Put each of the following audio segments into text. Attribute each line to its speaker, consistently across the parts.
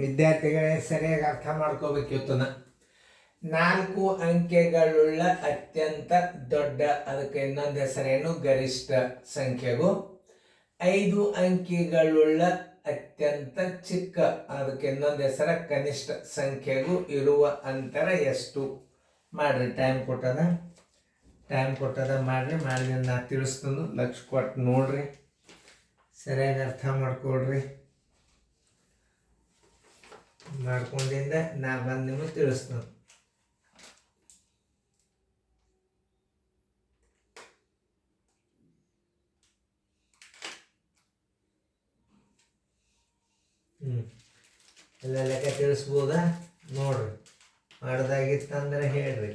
Speaker 1: ವಿದ್ಯಾರ್ಥಿಗಳೇ ಸರಿಯಾಗಿ ಅರ್ಥ ಮಾಡ್ಕೋಬೇಕಿತ್ತು. 4 ಅಂಕೆಗಳುಳ್ಳ ಅತ್ಯಂತ ದೊಡ್ಡ, ಅದಕ್ಕೆ ಇನ್ನೊಂದು ಹೆಸರೇನು, ಗರಿಷ್ಠ ಸಂಖ್ಯೆಗೂ 5 ಅಂಕೆಗಳುಳ್ಳ ಅತ್ಯಂತ ಚಿಕ್ಕ, ಅದಕ್ಕೆ ಇನ್ನೊಂದು ಹೆಸರ ಕನಿಷ್ಠ ಸಂಖ್ಯೆಗೂ ಇರುವ ಅಂತರ ಎಷ್ಟು? ಮಾಡ್ರಿ. ಟೈಮ್ ಕೊಟ್ಟದ ಮಾಡ್ರಿ. ಮಾಡಿ ನಾ ತಿಳಿಸ್ತೀನಿ, ಲಕ್ಷ ಕೊಟ್ಟು ನೋಡ್ರಿ, ಸರಿಯಾಗಿ ಅರ್ಥ ಮಾಡ್ಕೊಳ್ರಿ. ಮಾಡ್ಕೊಂಡಿಂದ ನಾ ಬಂದು ನಿಮಗೆ ತಿಳಿಸ್ತೀನಿ. ಎಲ್ಲ ಲೆಕ್ಕ ತಿಳಿಸ್ಬೋದಾ? ನೋಡ್ರಿ, ಮಾಡ್ದಾಗಿತ್ತಂದ್ರೆ ಹೇಳ್ರಿ.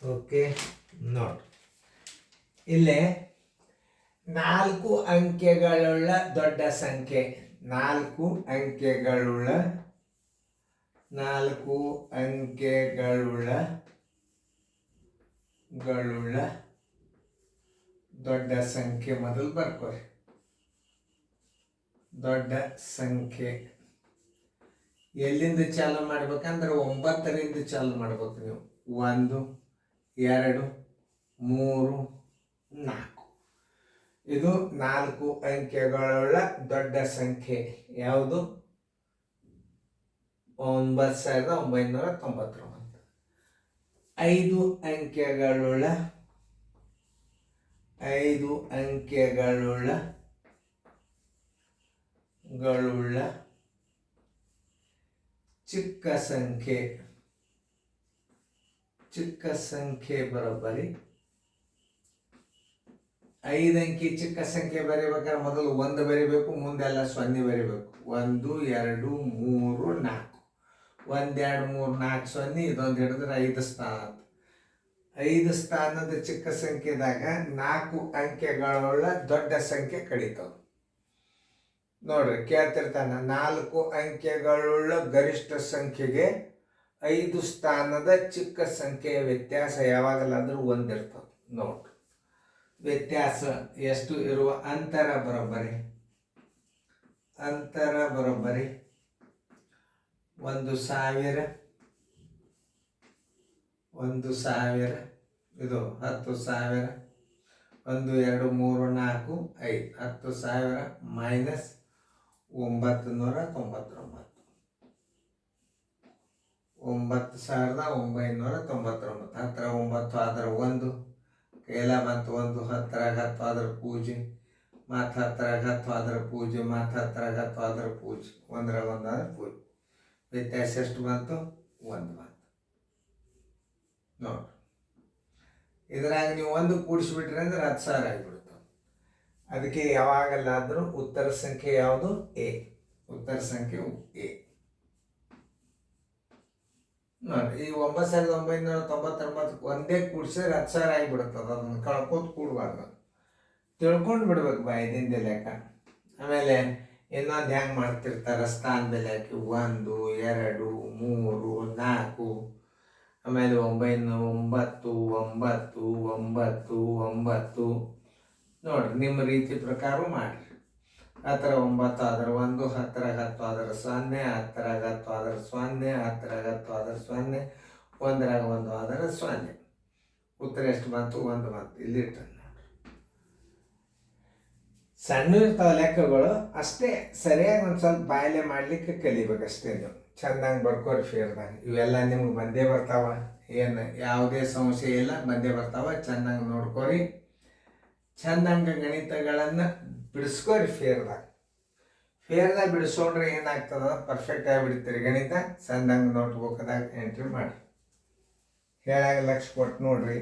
Speaker 1: ಓಕೆ, ನೋಡ್ರಿ ಇಲ್ಲೇ 4 ಅಂಕೆಗಳುಳ್ಳ ದೊಡ್ಡ ಸಂಖ್ಯೆ, 4 ಅಂಕೆಗಳುಳ್ಳ ದೊಡ್ಡ ಸಂಖ್ಯೆ ಮೊದಲು ಬರ್ಕೋರಿ. ದೊಡ್ಡ ಸಂಖ್ಯೆ ಎಲ್ಲಿಂದ ಚಾಲು ಮಾಡ್ಬೇಕಂದ್ರೆ 9ರಿಂದ ಚಾಲು ಮಾಡ್ಬೇಕು ನೀವು. 1 2 3 4. ಇದು 4 ಅಂಕೆಗಳುಳ್ಳ ದೊಡ್ಡ ಸಂಖ್ಯೆ. ಯಾವುದು? 9999. 5 ಅಂಕೆಗಳುಳ್ಳ ಚಿಕ್ಕ ಸಂಖ್ಯೆ ಬರೋಬ್ಬರಿ 5 ಅಂಕಿ ಚಿಕ್ಕ ಸಂಖ್ಯೆ ಬರೀಬೇಕಾದ್ರೆ ಮೊದಲು 1 ಬರಿಬೇಕು, ಮುಂದೆಲ್ಲ 0 ಬರಿಬೇಕು. 1 2 3 4. 1 2 3 4 0, ಇದೊಂದು ಹಿಡಿದ್ರೆ 5 ಸ್ಥಾನ. 5 ಸ್ಥಾನದ ಚಿಕ್ಕ ಸಂಖ್ಯೆದಾಗ 4 ಅಂಕೆಗಳುಳ್ಳ ದೊಡ್ಡ ಸಂಖ್ಯೆ ಕಡಿತಾವೆ. ನೋಡ್ರಿ, ಕೇಳ್ತಿರ್ತಾನ, 4 ಅಂಕೆಗಳುಳ್ಳ ಗರಿಷ್ಠ ಸಂಖ್ಯೆಗೆ 5 ಸ್ಥಾನದ ಚಿಕ್ಕ ಸಂಖ್ಯೆಯ ವ್ಯತ್ಯಾಸ ಯಾವಾಗಲಾದ್ರೂ 1 ಇರ್ತದೆ. ನೋಡ್ರಿ, ವ್ಯತ್ಯಾಸ ಎಷ್ಟು ಇರುವ ಅಂತರ ಬರೋಬ್ಬರಿ 1000, ಇದು 10,000. 1 2 3 4 5. 10,000 ಮೈನಸ್ 999. 9,999. 10 9 ಆದ್ರೆ 1, ಕೈಲ ಬಂತು 1. 10 10 ಆದ್ರೆ ಪೂಜೆ, ಮತ್ತು 10 10 ಆದ್ರೆ ಪೂಜೆ, ಮತ್ತು 10 10 ಆದ್ರೆ ಪೂಜೆ, 1 1 ಆದ್ರೆ ಪೂಜೆ. ವ್ಯತ್ಯಾಸ ಎಷ್ಟು ಬಂತು? 1 ಬಂತು. ನೋಡ್ರಿ, ಇದ್ರಾಗ ನೀವು 1 ಕೂಡಿಸ್ಬಿಟ್ರಿ ಅಂದ್ರೆ 10,000 ಆಗಿಬಿಡ್ತು. ಅದಕ್ಕೆ ಯಾವಾಗಲಾದರೂ ಉತ್ತರ ಸಂಖ್ಯೆ ಯಾವುದು? ಎ. ಉತ್ತರ ಸಂಖ್ಯೆ ಎ. ನೋಡಿ, ಈ 9,999 ಒಂದೇ ಕೂಡಿಸಿದ್ರೆ 10,000 ಆಗಿಬಿಡುತ್ತದೆ. ಅದನ್ನು ಕಳ್ಕೋತ ಕೂಡಬಾರ್ದು, ತಿಳ್ಕೊಂಡು ಬಿಡ್ಬೇಕು ಬಾಯದಿಂದ ಲೆಕ್ಕ. ಆಮೇಲೆ ಇನ್ನೊಂದು ಹೆಂಗೆ ಮಾಡ್ತಿರ್ತಾರೆ, ಸ್ಥಾನದ ಲೆಕ್ಕ 1 2 3 4. ಆಮೇಲೆ 9 9 9 9 9. ನೋಡ್ರಿ, ನಿಮ್ಮ ರೀತಿ ಪ್ರಕಾರ ಮಾಡಿರಿ. 10 9 ಆದ್ರೆ 1, 10 10 ಆದ್ರೆ 0, 10 10 ಆದ್ರೆ 0, 10 10 ಆದ್ರೆ 0, 1 1 ಆದ್ರೆ 0. ಉತ್ತರ ಎಷ್ಟು ಬಂತು? 1 ಬಂತು. ಇಲ್ಲಿ ಇರ್ತದೆ ನೋಡ್ರಿ. ಸಣ್ಣ ಇರ್ತಾವ ಲೆಕ್ಕಗಳು ಅಷ್ಟೇ, ಸರಿಯಾಗಿ ಒಂದು ಸ್ವಲ್ಪ ಬಾಯಲೆ ಮಾಡ್ಲಿಕ್ಕೆ ಕಲಿಬೇಕಷ್ಟೇ. ನೀವು ಚೆಂದಂಗೆ ಬರ್ಕೋರಿ ಫೇರ್ದಾಗ. ಇವೆಲ್ಲ ನಿಮ್ಗೆ ಬಂದೇ ಬರ್ತಾವ, ಏನು ಯಾವುದೇ ಸಮಸ್ಯೆ ಇಲ್ಲ, ಬಂದೇ ಬರ್ತಾವ. ಚೆಂದಂಗೆ ನೋಡ್ಕೋರಿ, ಚೆಂದಂಗೆ ಗಣಿತಗಳನ್ನು ಬಿಡಿಸ್ಕೋರಿ. ಫೇರ್ದಾಗ ಬಿಡಿಸ್ಕೊಂಡ್ರೆ ಏನಾಗ್ತದ, ಪರ್ಫೆಕ್ಟ್ ಆಗಿ ಬಿಡ್ತೀರಿ ಗಣಿತ. ಚೆಂದಂಗೆ ನೋಟ್ಬುಕ್ದಾಗ ಎಂಟ್ರಿ ಮಾಡಿ. ಹೇಳಾಗ ಲಕ್ಷ ಕೊಟ್ಟು ನೋಡ್ರಿ.